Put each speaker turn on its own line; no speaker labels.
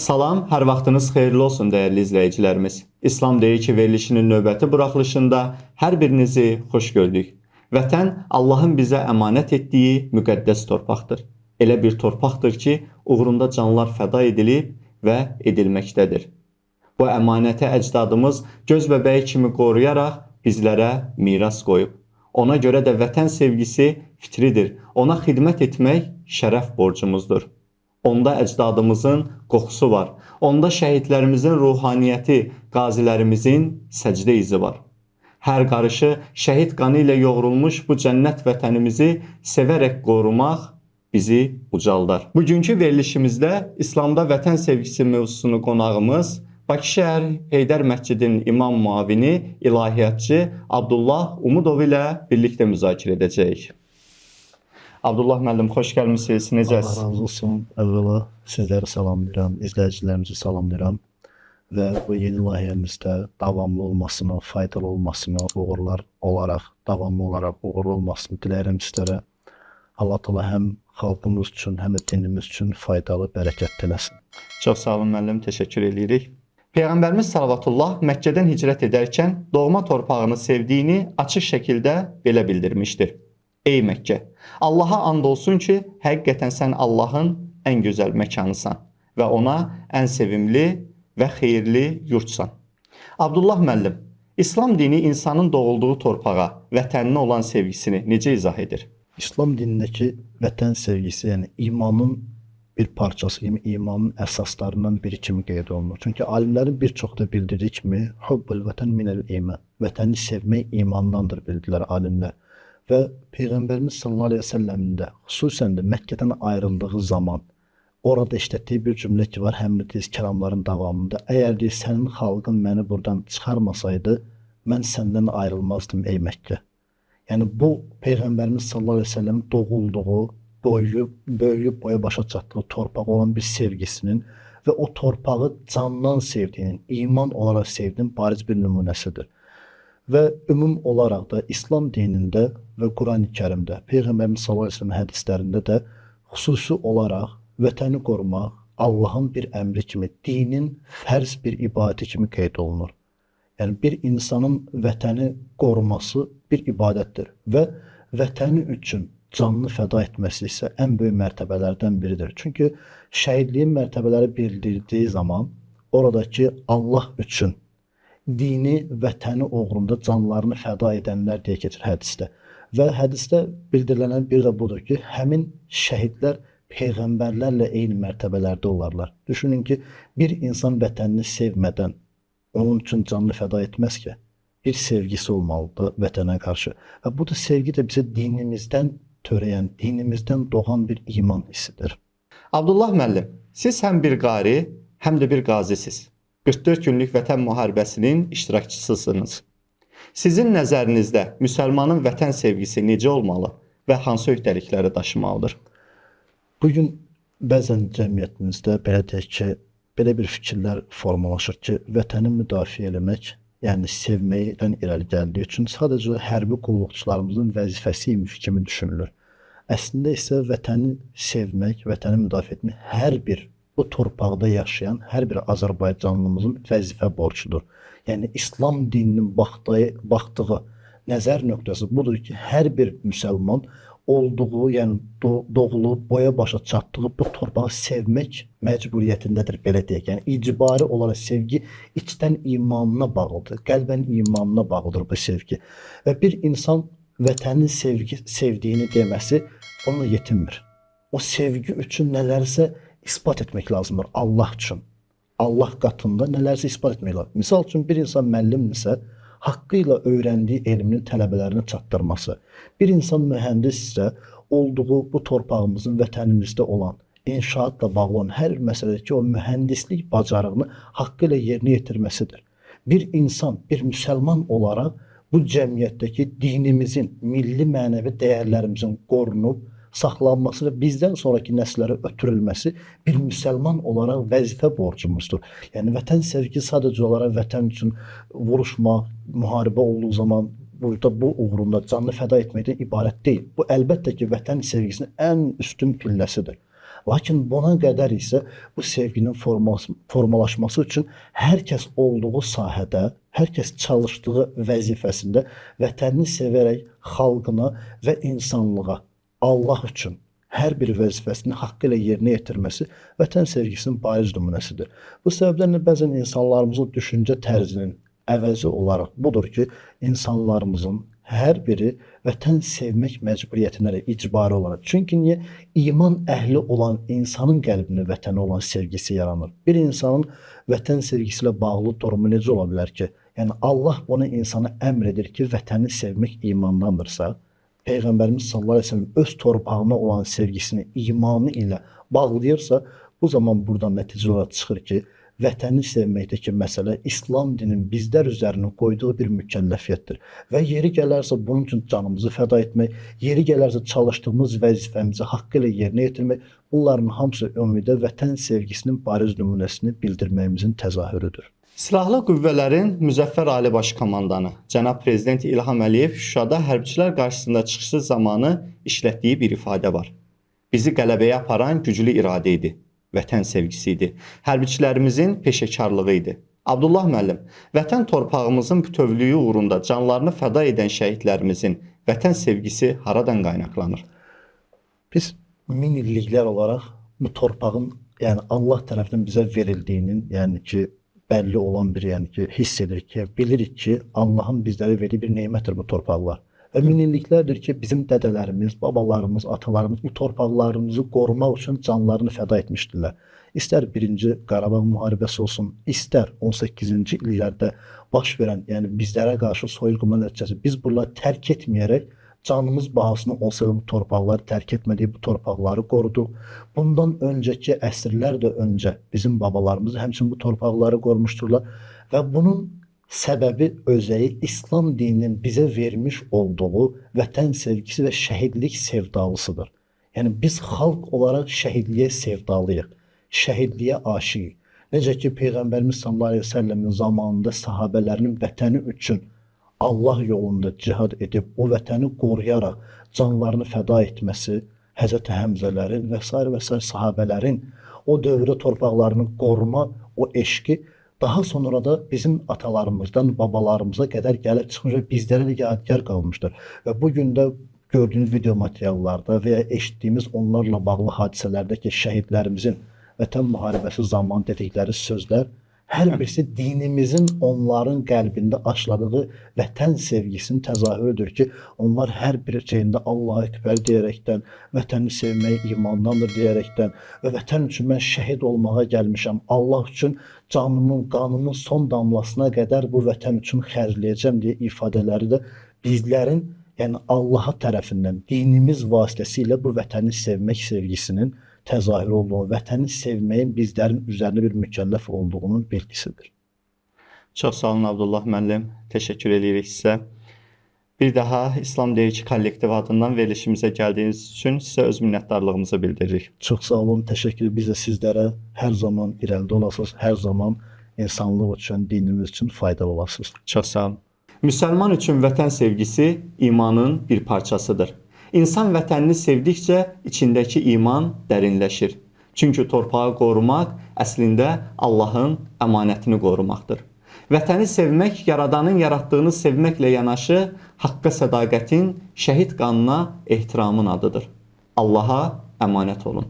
Salam, hər vaxtınız xeyirli olsun dəyərli izləyicilərimiz. İslam deyir ki, verilişinin növbəti buraxılışında hər birinizi xoş gördük. Vətən Allahın bizə əmanət etdiyi müqəddəs torpaqdır. Elə bir torpaqdır ki, uğrunda canlar fəda edilib və edilməkdədir. Bu əmanəti əcdadımız göz bəbəyi kimi qoruyaraq bizlərə miras qoyub. Ona görə də vətən sevgisi fitridir. Ona xidmət etmək şərəf borcumuzdur. Onda əcdadımızın qoxusu var. Onda şəhidlərimizin ruhaniyyəti, qazilərimizin səcdə izi var. Hər qarışı şəhid qanı ilə yoğrulmuş bu cənnət vətənimizi sevərək qorumaq bizi ucaldar. Bugünkü verilişimizdə İslamda vətən sevgisi mövzusunu qonağımız Bakı şəhər Heydər Məscidinin imam muavini, ilahiyyatçı Abdullah Umudov ilə birlikdə müzakirə edəcəyik. Abdullah müəllim, xoş gəlmisiniz. Necəsiniz?
Allah razı olsun. Əvvəla sizləri salamlayıram, izləyicilərimizi salamlayıram və bu yeni layihəmizdə davamlı olmasını, faydalı olmasını, uğurlar olaraq, davamlı olaraq uğurlu olmasını diləyirəm sizlərə. Allah təala həm xalqımız üçün, həm də dinimiz üçün faydalı, bərəkətli eləsin.
Çox sağ olun müəllim, təşəkkür edirik. Peyğəmbərimiz sallallahu Məkkədən hicrət edərkən doğma torpağını sevdiyini açıq şəkildə belə bildirmişdir. Ey Məkkə, Allaha and olsun ki, həqiqətən sən Allahın ən gözəl məkanısan və ona ən sevimli və xeyirli yurtsan. Abdullah müəllim, İslam dini insanın doğulduğu torpağa, vətəninə olan sevgisini necə izah edir?
İslam dinindəki vətən sevgisi, yəni imanın bir parçası, imanın əsaslarından biri kimi qeyd olunur. Çünki alimlərin bir çox da bildirdiyi kimi, hubbul vətən minəl iman, vətəni sevmək imandandır bildilər alimlər. Və Peyğəmbərimiz sallallahu aleyhi ve səlləmində xüsusən də Məkkədən ayrıldığı zaman orada işlətdiyi bir cümlə ki var, həm də kəlamların davamında. Əgər deyir, sənin xalqın məni buradan çıxarmasaydı, mən səndən ayrılmazdım ey Məkkə. Yəni bu Peyğəmbərimiz sallallahu aleyhi ve səlləmin doğulduğu, böyüyüb boya başa çatdığı torpaq olan bir sevgisinin və o torpağı candan sevdiyinin, iman olaraq sevdiyinin bariz bir nümunəsidir. Və ümum olaraq da İslam dinində və Quran-ı Kərimdə, Peyğəmbərimiz sallallahu əleyhi və səlləm hədislərində də xüsusi olaraq vətəni qorumaq Allahın bir əmri kimi, dinin fərz bir ibadəti kimi qeyd olunur. Yəni bir insanın vətəni qoruması bir ibadətdir və vətəni üçün canını fəda etməsi isə ən böyük mərtəbələrdən biridir. Çünki şəhidliyin mərtəbələri bildirdiyi zaman oradakı Allah üçün dini, vətəni uğrunda canlarını fəda edənlər deyə keçir hədisdə. Və hədisdə bildirilən bir də budur ki, həmin şəhidlər peyğəmbərlərlə eyni mərtəbələrdə olarlar. Düşünün ki, bir insan vətənini sevmədən onun üçün canını fəda etməz ki, bir sevgisi olmalıdır vətənə qarşı. Və bu da sevgi də bizə dinimizdən törəyən, dinimizdən doğan bir iman hissidir.
Abdullah müəllim, siz həm bir qari, həm də bir qazisiz. 44 günlük vətən müharibəsinin iştirakçısısınız. Sizin nəzərinizdə müsəlmanın vətən sevgisi necə olmalı və hansı öhdəlikləri daşımalıdır?
Bugün bəzən cəmiyyətimizdə belə deyək ki, belə bir fikirlər formalaşır ki, vətəni müdafiə eləmək, yəni sevməkdən irəli gəldiyi üçün sadəcə hərbi qulluqçularımızın vəzifəsiymiş kimi düşünülür. Əslində isə vətəni sevmək, vətəni müdafiə etmək hər bir bu torpaqda yaşayan hər bir Azərbaycanlımızın vəzifə borcudur. Yəni İslam dininin baxdığı nəzər nöqtəsi budur ki, hər bir müsəlman olduğu, yəni doğulub, boya başa çatdığı bu torpağı sevmək məcburiyyətindədir, belə deyək. Yəni icbari olaraq sevgi içdən imanına bağlıdır, qəlbən imanına bağlıdır bu sevgi. Və bir insan vətənin sevdiyini deməsi onunla yetinmir. O sevgi üçün nələrsə ispat etmək lazımdır Allah üçün. Allah qatında nələrsə ispat etmək lazımdır. Misal üçün bir insan müəllimdirsə, haqqı ilə öyrəndiyi elmini tələbələrinə çatdırması. Bir insan mühəndissə, olduğu bu torpağımızın, vətənimizdə olan, inşaatla bağlı olan hər bir məsələdə ki, o mühəndislik bacarığını haqqı ilə yerinə yetirməsidir. Bir insan, bir müsəlman olaraq bu cəmiyyətdəki dinimizin, milli mənəvi dəyərlərimizin qorunub, saxlanması və bizdən sonraki nəsillərə ötürülməsi bir müsəlman olaraq vəzifə borcumuzdur. Yəni vətən sevgisi sadəcə olaraq vətən üçün vuruşmaq, müharibə olduğu zaman burada bu uğrunda canını fəda etməkdən ibarət deyil. Bu əlbəttə ki, vətən sevgisinin ən üstün pilləsidir. Lakin buna qədər isə bu sevginin formalaşması üçün hər kəs olduğu sahədə, hər kəs çalışdığı vəzifəsində vətənini sevərək xalqına və insanlığa, Allah üçün hər bir vəzifəsini haqqı ilə yerinə yetirməsi vətən sevgisinin bariz nümunəsidir. Bu səbəbdən bəzən insanlarımızın düşüncə tərzinin əvəzi olaraq budur ki, insanlarımızın hər biri vətən sevmək məcburiyyətində icbari olaraq. Çünki niyə? İman əhli olan insanın qəlbində vətənə olan sevgisi yaranır. Bir insanın vətən sevgisi ilə bağlı durumu necə ola bilər ki? Yəni Allah bunu insana əmr edir ki, vətəni sevmək imandandırsa, Peyğəmbərimiz sallallahu əleyhi və səlləm öz torpağına olan sevgisini imanı ilə bağlayırsa, bu zaman buradan nəticə olaraq çıxır ki, vətəni sevməkdəki məsələ İslam dininin bizlər üzərinə qoyduğu bir mükəlləfiyyətdir. Və yeri gələrsə bunun üçün canımızı fəda etmək, yeri gələrsə çalışdığımız vəzifəmizi haqqı ilə yerinə yetirmək, bunların hamısı ümumidə vətən sevgisinin bariz nümunəsini bildirməyimizin təzahürüdür.
Silahlı qüvvələrin Müzəffər Ali Baş Komandanı cənab Prezident İlham Əliyev Şuşada hərbçilər qarşısında çıxışı zamanı işlətdiyi bir ifadə var. Bizi qələbəyə aparan güclü iradə idi, vətən sevgisi idi, hərbiçilərimizin peşəkarlığı idi. Abdullah müəllim, vətən torpağımızın bütövlüyü uğrunda canlarını fəda edən şəhidlərimizin vətən sevgisi haradan qaynaqlanır?
Biz min illiklər olaraq bu torpağın, yəni Allah tərəfindən bizə verildiyinin, yəni ki, bəlli olan bir, yəni ki, hiss edirik ki, bilirik ki, Allahın bizlərə verdiyi bir nemətdir bu torpaqlar. Və min illiklərdir ki, bizim dədələrimiz, babalarımız, atalarımız bu torpaqlarımızı qorumaq üçün canlarını fəda etmişdirlər. İstər 1-ci Qarabağ müharibəsi olsun, istər 18-ci illərdə baş verən, yəni bizlərə qarşı soyulma nəticəsi, biz bunları tərk etməyərək canımız bahasına olsa bu torpaqları tərk etmədiyi bu torpaqları qoruduq. Bundan öncəki əsrlər də öncə bizim babalarımız həmçinin bu torpaqları qorumuşdurlar və bunun səbəbi özəyi İslam dininin bizə vermiş olduğu vətən sevgisi və şəhidlik sevdalısıdır. Yəni biz xalq olaraq şəhidliyə sevdalıyıq, şəhidliyə aşiqik. Necə ki Peyğəmbərimiz sallallahu əleyhi və səlləmin zamanında sahabelərinin vətəni üçün Allah yolunda cihad edib o vətəni qoruyaraq canlarını fəda etməsi, Həzrəti Həmzələrin və s. sahabələrin o dövrdə torpaqlarını qoruma, o eşqi daha sonra da bizim atalarımızdan babalarımıza qədər gəlib çıxmış və bizlərə də yadigar qalmışdır. Və bugün də gördüyünüz video materiallarda və ya eşitdiyimiz onlarla bağlı hadisələrdəki şəhidlərimizin vətən müharibəsi zamanı dedikləri sözlər hər birisi dinimizin onların qəlbində aşladığı vətən sevgisinin təzahürüdür ki, onlar hər bir şeyində Allahu Ekber deyərəkdən, vətəni sevmək imandandır deyərəkdən və vətən üçün mən şəhid olmağa gəlmişəm, Allah üçün canımın, qanımın son damlasına qədər bu vətən üçün xərcləyəcəm deyə ifadələri də bizlərin, yəni Allaha tərəfindən dinimiz vasitəsilə bu vətəni sevmək sevgisinin təzahür olduğu, vətəni sevməyin bizlərin üzərində bir mükəlləf olduğunun belgisidir.
Çox sağ olun Abdullah müəllim, təşəkkür edirik sizə. Bir daha İslam Deyiki kollektiv adından verilişimizə gəldiyiniz üçün sizə öz minnətdarlığımızı bildiririk.
Çox sağ olun, təşəkkür. Biz də sizlərə hər zaman irəlidə olasınız, hər zaman insanlıq üçün, dinimiz üçün faydalı olasınız.
Çox sağ olun. Müsəlman üçün vətən sevgisi imanın bir parçasıdır. İnsan vətənini sevdikcə içindəki iman dərinləşir. Çünki torpağı qorumaq əslində Allahın əmanətini qorumaqdır. Vətəni sevmək, Yaradanın yaratdığını sevməklə yanaşı, haqqa sədaqətin, şəhid qanına ehtiramın adıdır. Allaha əmanət olun.